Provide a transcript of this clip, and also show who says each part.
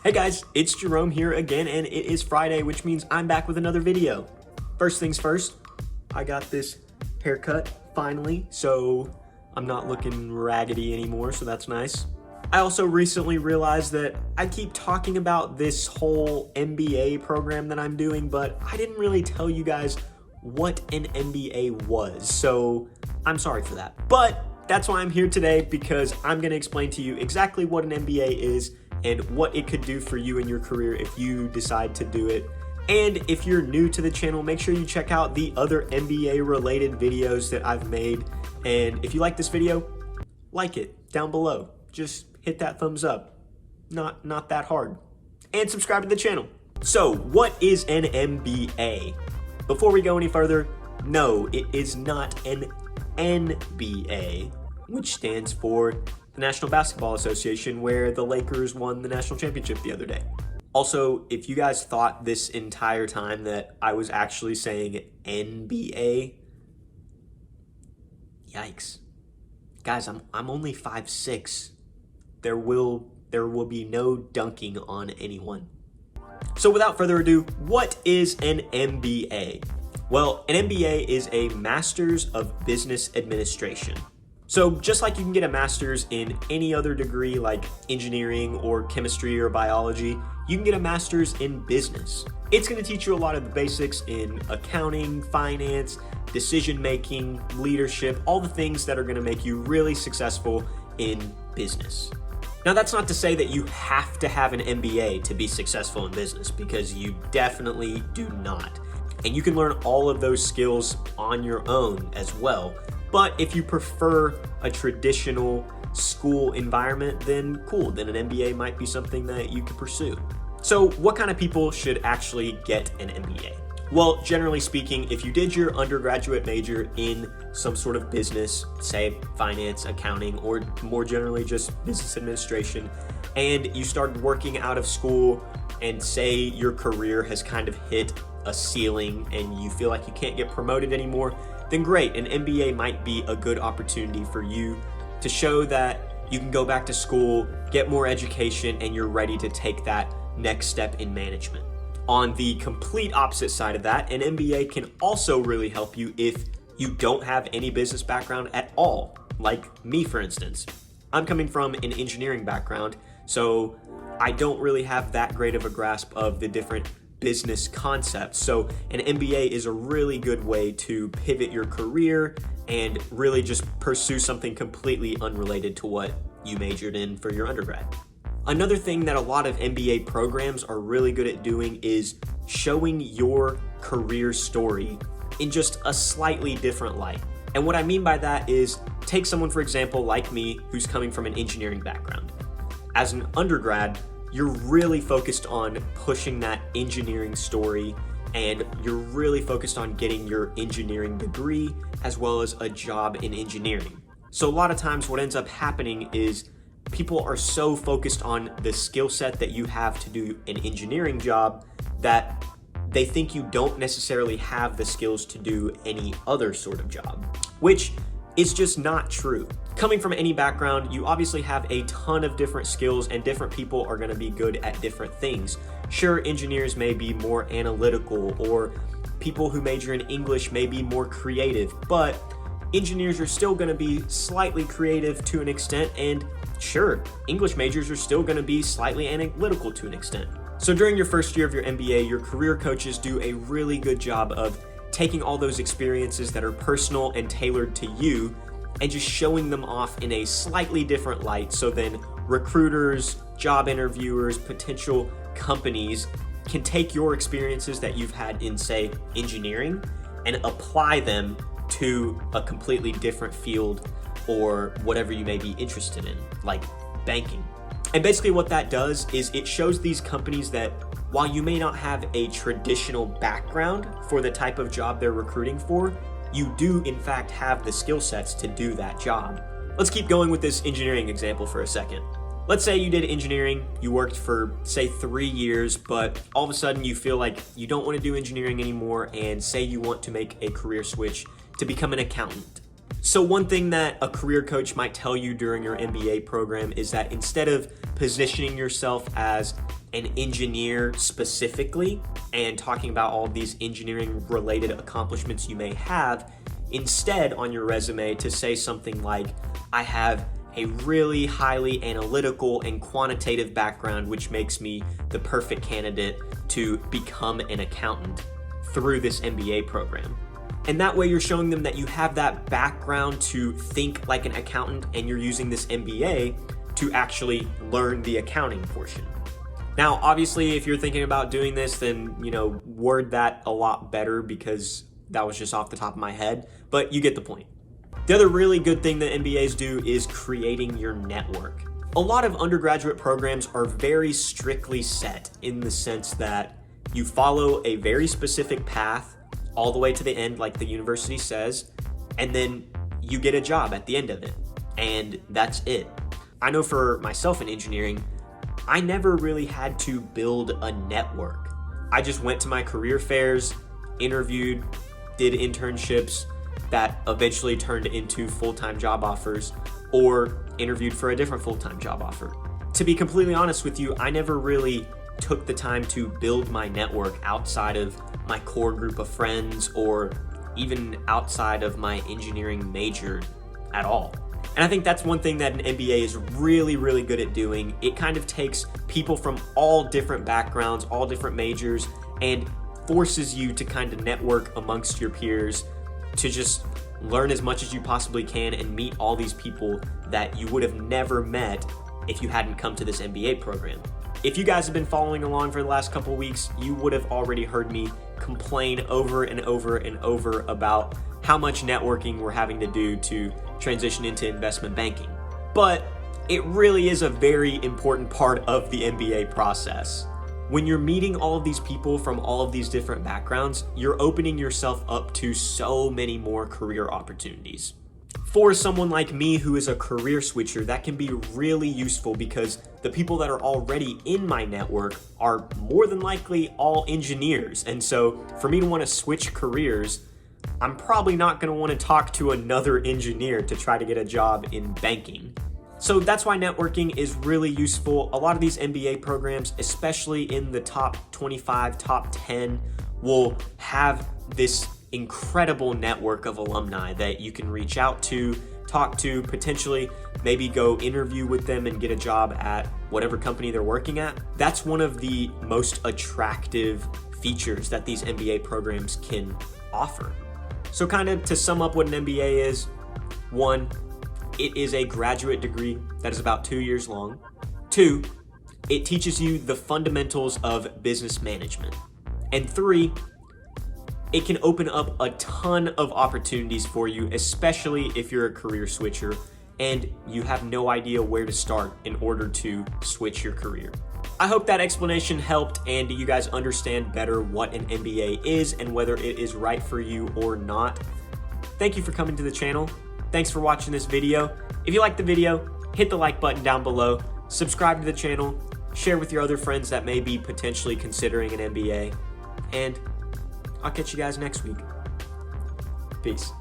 Speaker 1: Hey guys, it's Jerome here again, and it is Friday, which means I'm back with another video. First things first, I got this haircut finally, so I'm not looking raggedy anymore, so that's nice. I also recently realized that I keep talking about this whole MBA program that I'm doing, but I didn't really tell you guys what an MBA was, so I'm sorry for that. But that's why I'm here today, because I'm gonna explain to you exactly what an MBA is and what it could do for you in your career if you decide to do it. And if you're new to the channel, make sure you check out the other MBA related videos that I've made. And if you like this video, like it down below. Just hit that thumbs up. Not that hard. And subscribe to the channel. So what is an MBA? Before we go any further, no, it is not an NBA, which stands for the National Basketball Association, where the Lakers won the national championship the other day. Also, if you guys thought this entire time that I was actually saying NBA, yikes. Guys, I'm only 5'6". There will be no dunking on anyone. So without further ado, what is an MBA? Well, an MBA is a Master's of Business Administration. So just like you can get a master's in any other degree like engineering or chemistry or biology, you can get a master's in business. It's going to teach you a lot of the basics in accounting, finance, decision-making, leadership, all the things that are going to make you really successful in business. Now, that's not to say that you have to have an MBA to be successful in business, because you definitely do not. And you can learn all of those skills on your own as well. But if you prefer a traditional school environment, then cool, then an MBA might be something that you could pursue. So what kind of people should actually get an MBA? Well, generally speaking, if you did your undergraduate major in some sort of business, say finance, accounting, or more generally just business administration, and you started working out of school and say your career has kind of hit a ceiling and you feel like you can't get promoted anymore, then great, an MBA might be a good opportunity for you to show that you can go back to school, get more education, and you're ready to take that next step in management. On the complete opposite side of that, an MBA can also really help you if you don't have any business background at all, like me, for instance. I'm coming from an engineering background, so I don't really have that great of a grasp of the different business concepts. So an MBA is a really good way to pivot your career and really just pursue something completely unrelated to what you majored in for your undergrad. Another thing that a lot of MBA programs are really good at doing is showing your career story in just a slightly different light. And what I mean by that is, take someone, for example, like me, who's coming from an engineering background. As an undergrad, you're really focused on pushing that engineering story, and you're really focused on getting your engineering degree as well as a job in engineering. So a lot of times what ends up happening is people are so focused on the skill set that you have to do an engineering job that they think you don't necessarily have the skills to do any other sort of job, which is just not true. Coming from any background, you obviously have a ton of different skills, and different people are gonna be good at different things. Sure, engineers may be more analytical, or people who major in English may be more creative, but engineers are still gonna be slightly creative to an extent, and sure, English majors are still gonna be slightly analytical to an extent. So during your first year of your MBA, your career coaches do a really good job of taking all those experiences that are personal and tailored to you and just showing them off in a slightly different light, so then recruiters, job interviewers, potential companies can take your experiences that you've had in, say, engineering and apply them to a completely different field or whatever you may be interested in, like banking. And basically what that does is it shows these companies that while you may not have a traditional background for the type of job they're recruiting for, you do in fact have the skill sets to do that job. Let's keep going with this engineering example for a second. Let's say you did engineering, you worked for, say, 3 years, but all of a sudden you feel like you don't want to do engineering anymore, and say you want to make a career switch to become an accountant. So one thing that a career coach might tell you during your MBA program is that instead of positioning yourself as an engineer specifically and talking about all of these engineering related accomplishments you may have, instead on your resume to say something like, I have a really highly analytical and quantitative background, which makes me the perfect candidate to become an accountant through this MBA program. And that way you're showing them that you have that background to think like an accountant, and you're using this MBA to actually learn the accounting portion. Now, obviously, if you're thinking about doing this, then, word that a lot better, because that was just off the top of my head, but you get the point. The other really good thing that MBAs do is creating your network. A lot of undergraduate programs are very strictly set in the sense that you follow a very specific path all the way to the end, like the university says, and then you get a job at the end of it, and that's it. I know for myself in engineering, I never really had to build a network. I just went to my career fairs, interviewed, did internships that eventually turned into full-time job offers, or interviewed for a different full-time job offer. To be completely honest with you, I never really took the time to build my network outside of my core group of friends, or even outside of my engineering major at all. And I think that's one thing that an MBA is really, really good at doing. It kind of takes people from all different backgrounds, all different majors, and forces you to kind of network amongst your peers to just learn as much as you possibly can and meet all these people that you would have never met if you hadn't come to this MBA program. If you guys have been following along for the last couple of weeks, you would have already heard me complain over and over and over about how much networking we're having to do to transition into investment banking. But it really is a very important part of the MBA process. When you're meeting all of these people from all of these different backgrounds, you're opening yourself up to so many more career opportunities. For someone like me who is a career switcher, that can be really useful because the people that are already in my network are more than likely all engineers. And so for me to want to switch careers, I'm probably not going to want to talk to another engineer to try to get a job in banking. So that's why networking is really useful. A lot of these MBA programs, especially in the top 25, top 10, will have this incredible network of alumni that you can reach out to, talk to, potentially maybe go interview with them and get a job at whatever company they're working at. That's one of the most attractive features that these MBA programs can offer. So kind of to sum up what an MBA is, 1, it is a graduate degree that is about 2 years long. 2, it teaches you the fundamentals of business management. And 3, it can open up a ton of opportunities for you, especially if you're a career switcher and you have no idea where to start in order to switch your career. I hope that explanation helped and you guys understand better what an MBA is and whether it is right for you or not. Thank you for coming to the channel. Thanks for watching this video. If you liked the video, hit the like button down below, subscribe to the channel, share with your other friends that may be potentially considering an MBA, and I'll catch you guys next week. Peace.